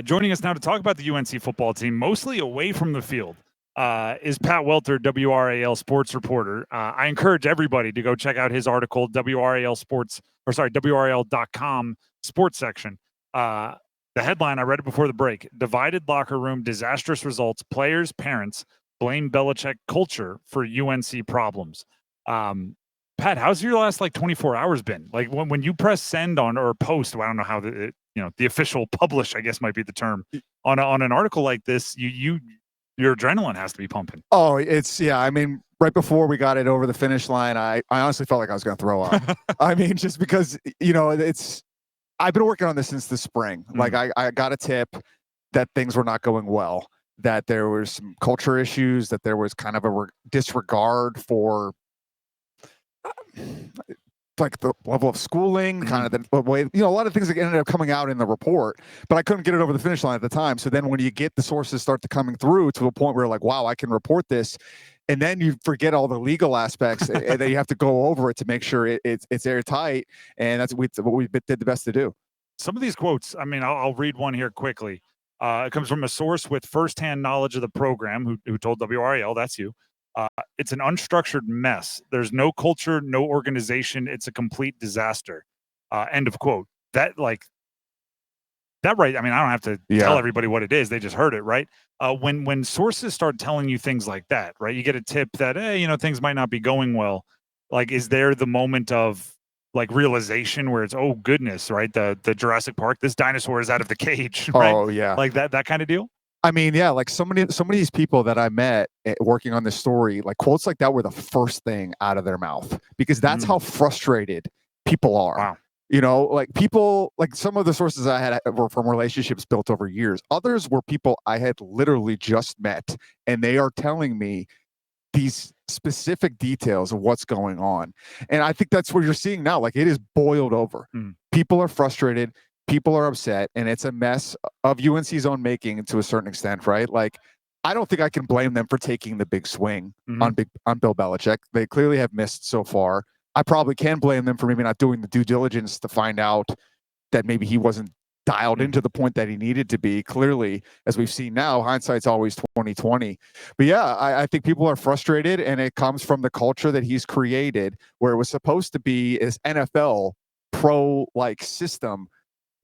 Joining us now to talk about the UNC football team, mostly away from the field, is Pat Welter, WRAL sports reporter. I encourage everybody to go check out his article, WRAL.com sports section. The headline, I read it before the break: divided locker room, disastrous results, players, parents blame Belichick culture for UNC problems. Pat, how's your last 24 hours been? Like when you press send on or post, I don't know how the official publish, I guess might be the term, on an article like this, your adrenaline has to be pumping. Oh, I mean, right before we got it over the finish line, I honestly felt like I was going to throw up. I mean, just because, I've been working on this since the spring. Like I got a tip that things were not going well, that there was some culture issues, that there was kind of a disregard for like the level of schooling, kind of the way, a lot of things that ended up coming out in the report, but I couldn't get it over the finish line at the time. So then when you get the sources start to coming through to a point where like, wow, I can report this. And then you forget all the legal aspects and then you have to go over it to make sure it's airtight. And that's what we did the best to do. Some of these quotes, I mean, I'll read one here quickly. It comes from a source with firsthand knowledge of the program who told WRAL, that's you. It's an unstructured mess. There's no culture, no organization. It's a complete disaster. End of quote. That right. I mean, I don't have to tell everybody what it is. They just heard it, right? When sources start telling you things like that, right? You get a tip that, hey, things might not be going well. Like, is there the moment of realization where it's, oh goodness, right? The Jurassic Park, this dinosaur is out of the cage, right? Oh yeah. Like that kind of deal? I mean, yeah, like so many of these people that I met working on this story, like quotes like that were the first thing out of their mouth because that's how frustrated people are. Wow. Like people, like some of the sources I had were from relationships built over years. Others were people I had literally just met, and they are telling me these specific details of what's going on. And I think that's what you're seeing now. Like it is boiled over. People are frustrated. People are upset, and it's a mess of UNC's own making to a certain extent, right? Like, I don't think I can blame them for taking the big swing on Bill Belichick. They clearly have missed so far. I probably can blame them for maybe not doing the due diligence to find out that maybe he wasn't dialed into the point that he needed to be. Clearly, as we've seen now, hindsight's always 20/20. But yeah, I think people are frustrated, and it comes from the culture that he's created, where it was supposed to be this NFL pro-like system.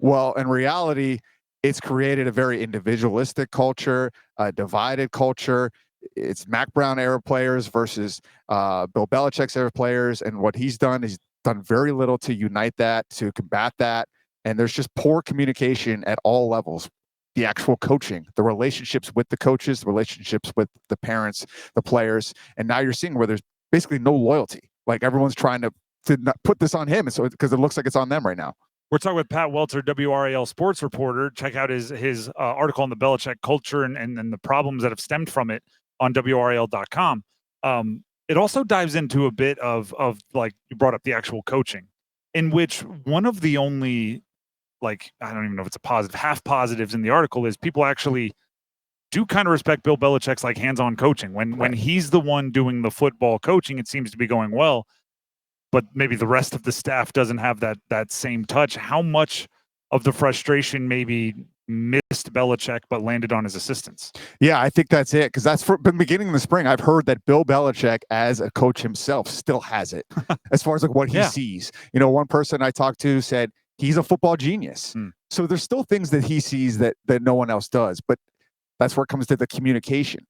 Well, in reality, it's created a very individualistic culture, a divided culture. It's Mac Brown era players versus Bill Belichick's era players. And what he's done very little to unite that, to combat that. And there's just poor communication at all levels. The actual coaching, the relationships with the coaches, the relationships with the parents, the players. And now you're seeing where there's basically no loyalty. Like everyone's trying to not put this on him. And so because it looks like it's on them right now. We're talking with Pat Welter, WRAL sports reporter. Check out his article on the Belichick culture and the problems that have stemmed from it on WRAL.com. It also dives into a bit of like you brought up the actual coaching, in which one of the only, I don't even know if it's a positive, half positives in the article is people actually do kind of respect Bill Belichick's hands-on coaching. When he's the one doing the football coaching, it seems to be going well. But maybe the rest of the staff doesn't have that same touch. How much of the frustration maybe missed Belichick but landed on his assistants? Yeah, I think that's it. Because that's from the beginning of the spring. I've heard that Bill Belichick, as a coach himself, still has it as far as what he sees. One person I talked to said he's a football genius. So there's still things that he sees that no one else does. But that's where it comes to the communication.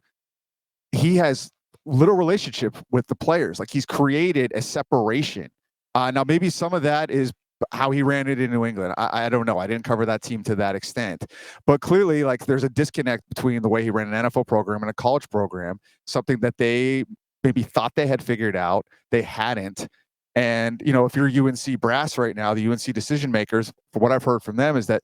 He has little relationship with the players. Like he's created a separation. Now maybe some of that is how he ran it in New England. I don't know. I didn't cover that team to that extent, but clearly there's a disconnect between the way he ran an NFL program and a college program, something that they maybe thought they had figured out. They hadn't. And, if you're UNC brass right now, the UNC decision makers, from what I've heard from them, is that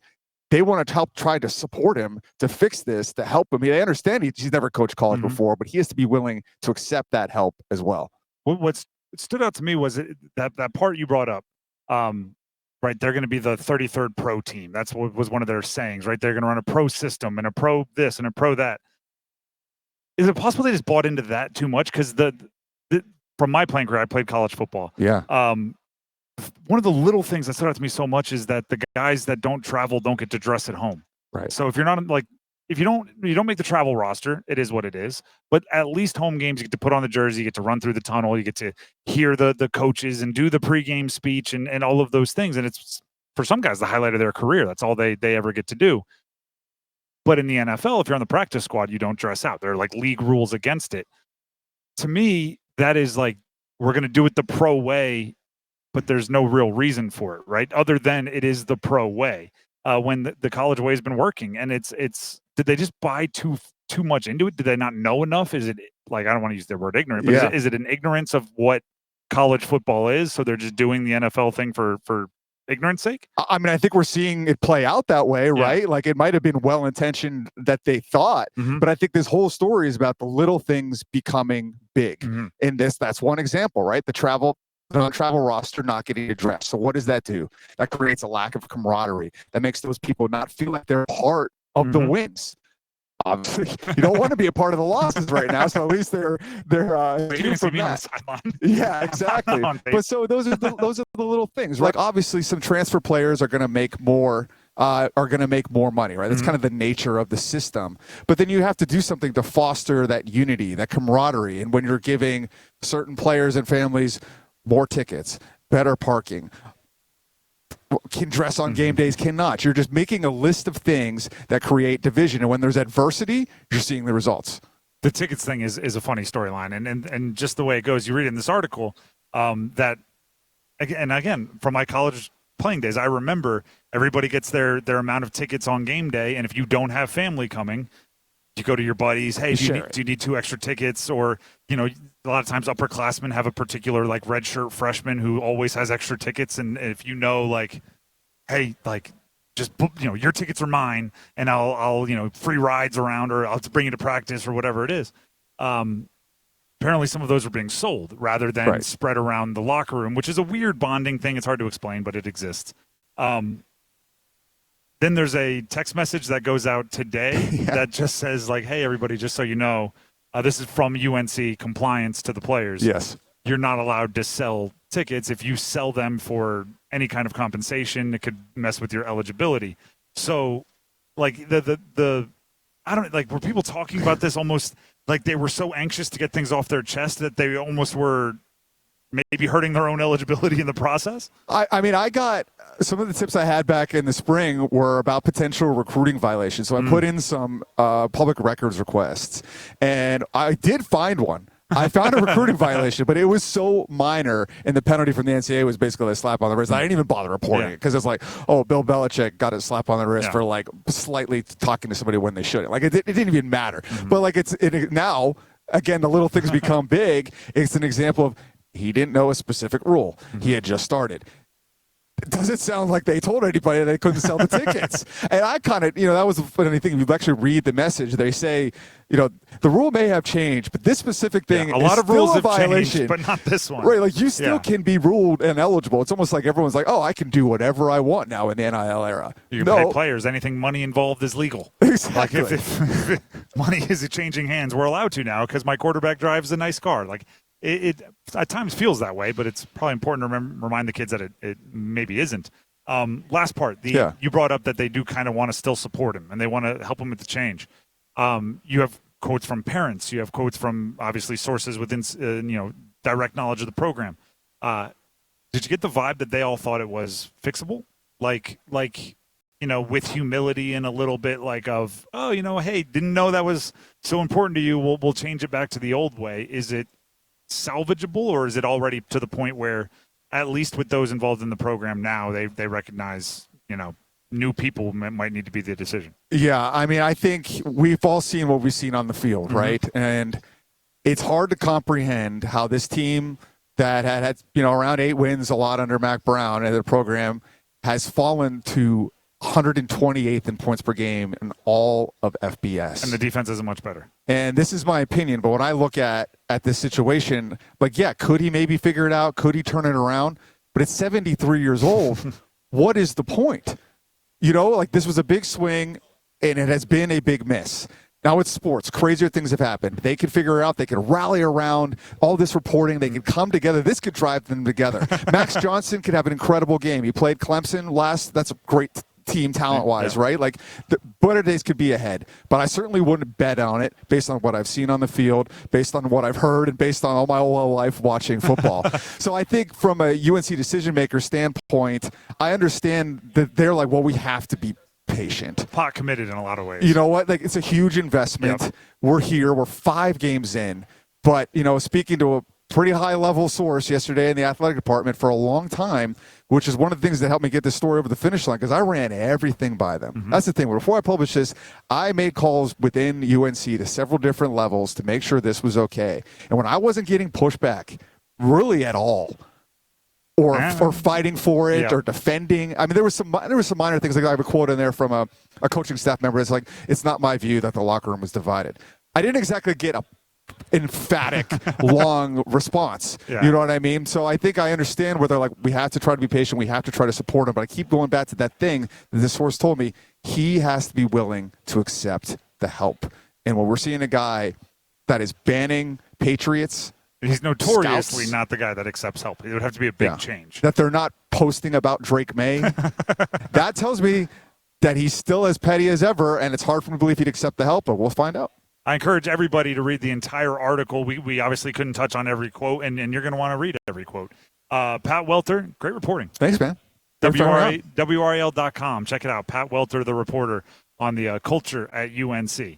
they want to help try to support him to fix this, to help him. They understand he's never coached college before, but he has to be willing to accept that help as well. What stood out to me was that part you brought up. Right, they're going to be the 33rd pro team. That's what was one of their sayings, right? They're going to run a pro system and a pro this and a pro that. Is it possible they just bought into that too much? Because from my playing career, I played college football. Yeah. One of the little things that stood out to me so much is that the guys that don't travel don't get to dress at home. Right. So if you're not like, if you don't make the travel roster, it is what it is. But at least home games, you get to put on the jersey, you get to run through the tunnel, you get to hear the coaches and do the pregame speech and all of those things. And it's, for some guys, the highlight of their career. That's all they ever get to do. But in the NFL, if you're on the practice squad, you don't dress out. There are like league rules against it. To me, that is like, we're going to do it the pro way, but there's no real reason for it, right? Other than it is the pro way. When the college way has been working, and it's did they just buy too much into it? Did they not know enough? Is it like, I don't want to use the word ignorant, but is it an ignorance of what college football is? So they're just doing the NFL thing for ignorance sake? I mean, I think we're seeing it play out that way, right? Like, it might have been well-intentioned that they thought, but I think this whole story is about the little things becoming big. In this, that's one example, right? The non-travel roster not getting addressed. So what does that do? That creates a lack of camaraderie. That makes those people not feel like they're part of the wins. Obviously, you don't want to be a part of the losses right now. So at least they're waiting for me on the sideline. Yeah, exactly. But so those are the little things. Like, obviously, some transfer players are going to make more. Are going to make more money, right? That's kind of the nature of the system. But then you have to do something to foster that unity, that camaraderie. And when you're giving certain players and families more tickets, better parking, can dress on game days, cannot. You're just making a list of things that create division. And when there's adversity, you're seeing the results. The tickets thing is a funny storyline. And just the way it goes, you read in this article that, again, from my college playing days, I remember everybody gets their amount of tickets on game day. And if you don't have family coming, you go to your buddies, hey, do you need 2 extra tickets? Or, a lot of times upperclassmen have a particular like redshirt freshman who always has extra tickets. And if like, hey, like, just, your tickets are mine and I'll free rides around, or I'll bring you to practice or whatever it is. Apparently some of those are being sold rather than spread around the locker room, which is a weird bonding thing. It's hard to explain, but it exists. Then there's a text message that goes out today that just says like, hey, everybody, just so you know, this is from UNC compliance to the players. Yes. You're not allowed to sell tickets. If you sell them for any kind of compensation, it could mess with your eligibility. So like I don't like, were people talking about this almost like they were so anxious to get things off their chest that they almost were maybe hurting their own eligibility in the process? I mean, I got some of the tips I had back in the spring were about potential recruiting violations. So I put in some public records requests, and I did find one. I found a recruiting violation, but it was so minor, and the penalty from the NCAA was basically a slap on the wrist. I didn't even bother reporting it because it's like, oh, Bill Belichick got a slap on the wrist for like slightly talking to somebody when they shouldn't. Like, it didn't even matter. But like, now, again, the little things become big. It's an example of, he didn't know a specific rule. He had just started. It doesn't sound like they told anybody they couldn't sell the tickets. And I kind of, that was the funny thing. If you actually read the message, they say, the rule may have changed, but this specific thing a lot is of rules still a have violation. changed, but not this one. Right, like, you still can be ruled ineligible. It's almost like everyone's like, oh, I can do whatever I want now in the NIL era. You can pay players. Anything money involved is legal. Exactly. Like, if money is changing hands, we're allowed to now because my quarterback drives a nice car. Like, it at times feels that way, but it's probably important to remind the kids that it maybe isn't. Last part, you brought up that they do kind of want to still support him and they want to help him with the change. You have quotes from parents. You have quotes from, obviously, sources within, direct knowledge of the program. Did you get the vibe that they all thought it was fixable? Like, with humility and a little bit like of, oh, hey, didn't know that was so important to you. We'll change it back to the old way. Is it salvageable, or is it already to the point where, at least with those involved in the program now, they recognize, new people might need to be the decision? Yeah, I mean, I think we've all seen what we've seen on the field, right? And it's hard to comprehend how this team that had around 8 wins, a lot under Mac Brown and the program, has fallen to 128th in points per game in all of FBS. And the defense isn't much better. And this is my opinion, but when I look at this situation, like, could he maybe figure it out? Could he turn it around? But at 73 years old, what is the point? Like, this was a big swing, and it has been a big miss. Now it's sports. Crazier things have happened. They could figure it out. They could rally around all this reporting. They could come together. This could drive them together. Max Johnson could have an incredible game. He played Clemson last. That's a great team talent-wise, right? Like, the better days could be ahead. But I certainly wouldn't bet on it based on what I've seen on the field, based on what I've heard, and based on all my whole life watching football. So I think from a UNC decision-maker standpoint, I understand that they're like, well, we have to be patient. Pot committed in a lot of ways. You know what? Like, it's a huge investment. Yep. We're here. We're 5 games in. But, speaking to a pretty high-level source yesterday in the athletic department for a long time, which is one of the things that helped me get this story over the finish line, because I ran everything by them. Mm-hmm. That's the thing. Before I published this, I made calls within UNC to several different levels to make sure this was okay. And when I wasn't getting pushback really at all, or fighting for it, or defending. I mean, there was some minor things. Like, I have a quote in there from a coaching staff member. It's like, it's not my view that the locker room was divided. I didn't exactly get a emphatic, long response. Yeah. You know what I mean? So I think I understand where they're like, we have to try to be patient. We have to try to support him. But I keep going back to that thing that this source told me. He has to be willing to accept the help. And when we're seeing a guy that is banning Patriots, he's notoriously scouts, not the guy that accepts help. It would have to be a big change. That they're not posting about Drake May. That tells me that he's still as petty as ever, and it's hard for me to believe he'd accept the help, but we'll find out. I encourage everybody to read the entire article. We obviously couldn't touch on every quote, and you're going to want to read every quote. Pat Welter, great reporting. Thanks, man. WRAL.com. Check it out. Pat Welter, the reporter on the culture at UNC.